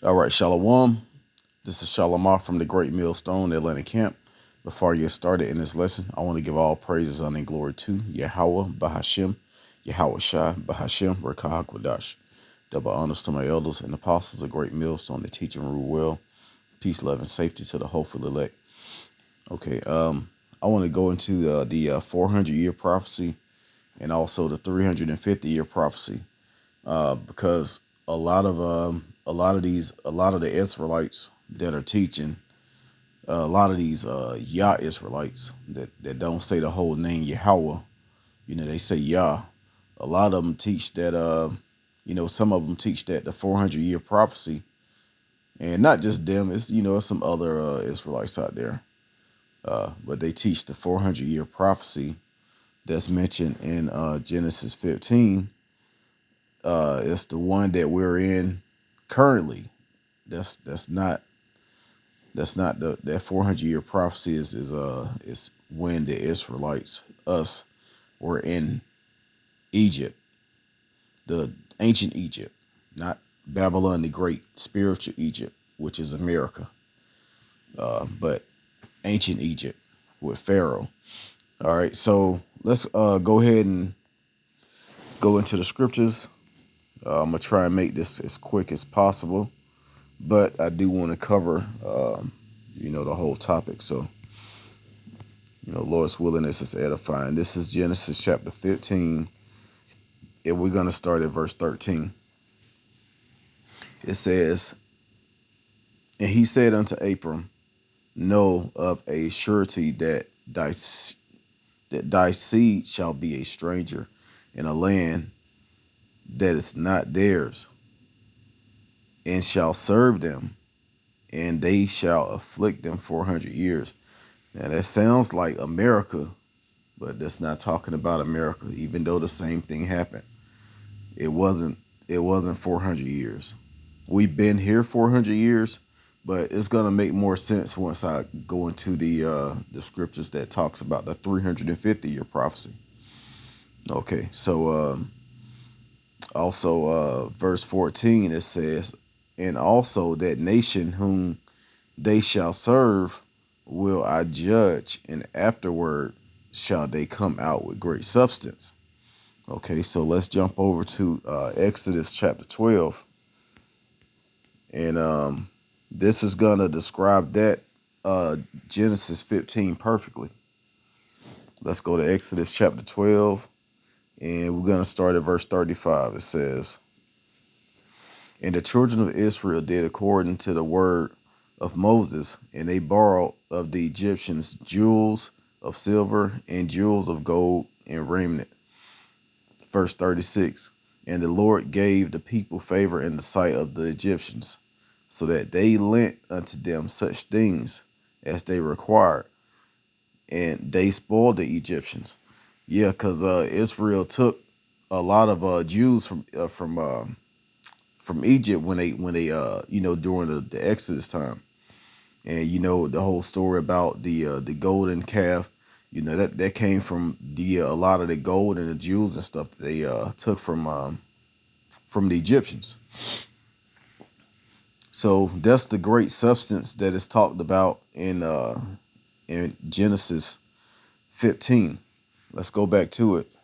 All right, Shalom. This is Shalomar from the Great Millstone, Atlanta Camp. Before I get started in this lesson, I want to give all praises, honor, and glory to Yahweh, Bahashim, Yahweh Shai, Bahashim, Rekah Kwadash. Double honors to my elders and apostles of Great Millstone that teach and rule well. Peace, love, and safety to the hopeful elect. Okay, I want to go into the 400-year prophecy and also the 350-year prophecy because a lot of the Israelites that are teaching a lot of these Yah Israelites that don't say the whole name Yahweh, they say Yah. A lot of them teach that some of them teach that the 400-year prophecy, and not just them. It's it's some other Israelites out there, but they teach the 400-year prophecy that's mentioned in Genesis 15. It's the one that we're in currently. That's not that 400-year prophecy is when the Israelites, us, were in Egypt, the ancient Egypt, not Babylon the Great, spiritual Egypt, which is America, but ancient Egypt with Pharaoh. All right, so let's go ahead and go into the scriptures. I'm gonna try and make this as quick as possible, but I do want to cover, the whole topic. So, Lord's willing, this is edifying. This is Genesis chapter 15, and we're gonna start at verse 13. It says, "And he said unto Abram, Know of a surety that thy seed shall be a stranger in a land that is not theirs, and shall serve them, and they shall afflict them 400 years." Now that sounds like America, but that's not talking about America, even though the same thing happened. It wasn't 400 years. We've been here 400 years, but it's gonna make more sense once I go into the scriptures that talks about the 350-year prophecy. Okay, so also verse 14, it says, "And also that nation whom they shall serve will I judge, and afterward shall they come out with great substance." Okay, so let's jump over to Exodus chapter 12. And this is going to describe that Genesis 15 perfectly. Let's go to Exodus chapter 12, and we're going to start at verse 35. It says, "And the children of Israel did according to the word of Moses, and they borrowed of the Egyptians jewels of silver and jewels of gold and raiment." Verse 36, "And the Lord gave the people favor in the sight of the Egyptians, so that they lent unto them such things as they required, and they spoiled the Egyptians." Yeah, because Israel took a lot of Jews from Egypt when they during the Exodus time, and the whole story about the golden calf. That came from the a lot of the gold and the jewels and stuff that they took from the Egyptians. So that's the great substance that is talked about in Genesis 15. Let's go back to it.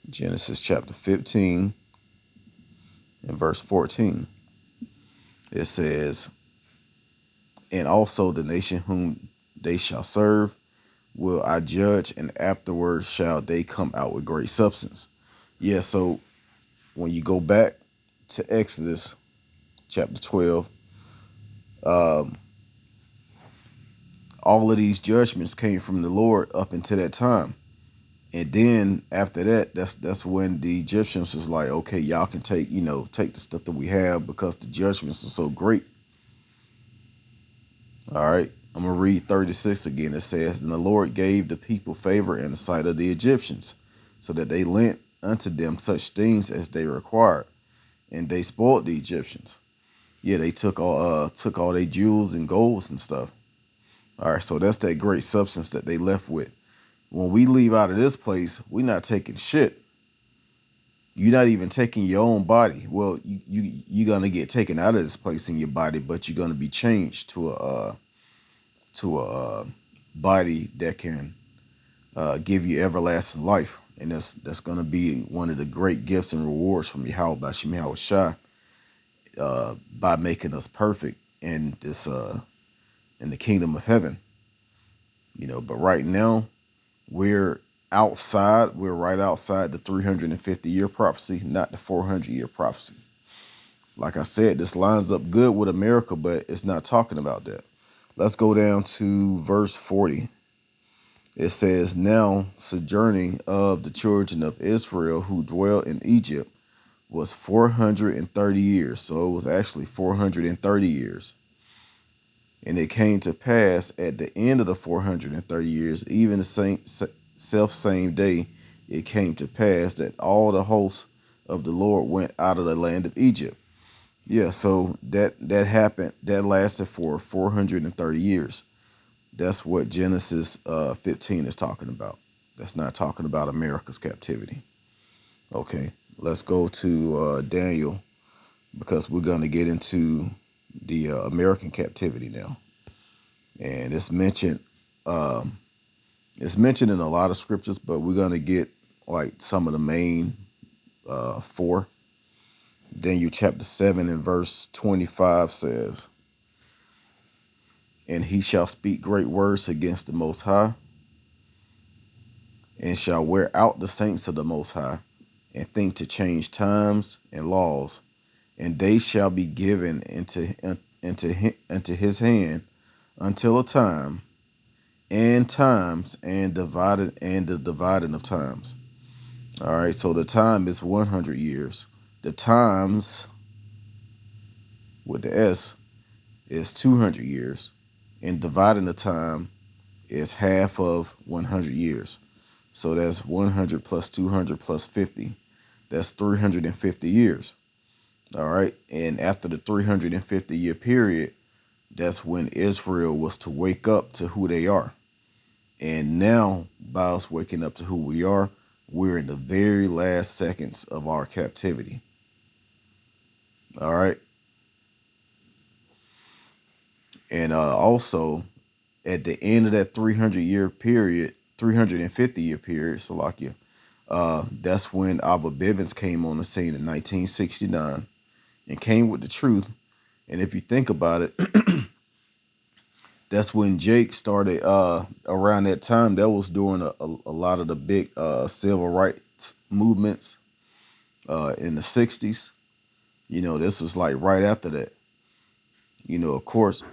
Genesis chapter 15 and verse 14. It says, "And also the nation whom they shall serve will I judge, and afterwards shall they come out with great substance." Yeah, so when you go back to Exodus chapter 12, um, all of these judgments came from the Lord up until that time. And then after that, that's when the Egyptians was like, okay, y'all can take the stuff that we have because the judgments were so great. All right, I'm gonna read 36 again. It says, "And the Lord gave the people favor in the sight of the Egyptians, so that they lent unto them such things as they required, and they spoiled the Egyptians." Yeah, they took all their jewels and golds and stuff. All right, so that's that great substance that they left with. When we leave out of this place, we're not taking shit. You're not even taking your own body. Well, you're gonna get taken out of this place in your body, but you're gonna be changed to a body that can give you everlasting life, and that's gonna be one of the great gifts and rewards from Yahweh Bashim Yahweh Shai, by making us perfect in this in the kingdom of heaven. But right now we're outside. We're right outside the 350-year prophecy, not the 400-year prophecy. Like I said, this lines up good with America, but it's not talking about that. Let's go down to verse 40. It says, now sojourning of the children of Israel who dwell in Egypt was 430 years. So it was actually 430 years. And it came to pass at the end of the 430 years, even the same day, it came to pass that all the hosts of the Lord went out of the land of Egypt. Yeah, so that happened. That lasted for 430 years. That's what Genesis 15 is talking about. That's not talking about America's captivity. Okay, let's go to Daniel, because we're going to get into the American captivity now. And it's mentioned in a lot of scriptures, but we're going to get like some of the main four. Daniel chapter 7 and verse 25 says, and he shall speak great words against the Most High, and shall wear out the saints of the Most High, and think to change times and laws, and they shall be given into his hand until a time and times and the dividing of times. All right, so the time is 100 years. The times with the S is 200 years, and dividing the time is half of 100 years. So that's 100 plus 200 plus 50. That's 350 years. All right. And after the 350-year period, that's when Israel was to wake up to who they are. And now, by us waking up to who we are, we're in the very last seconds of our captivity. All right. And also, at the end of that 350-year period, Salakia, that's when Abba Bivens came on the scene in 1969 and came with the truth. And if you think about it, that's when Jake started around that time. That was during a lot of the big civil rights movements in the 60s. This was like right after that. Of course,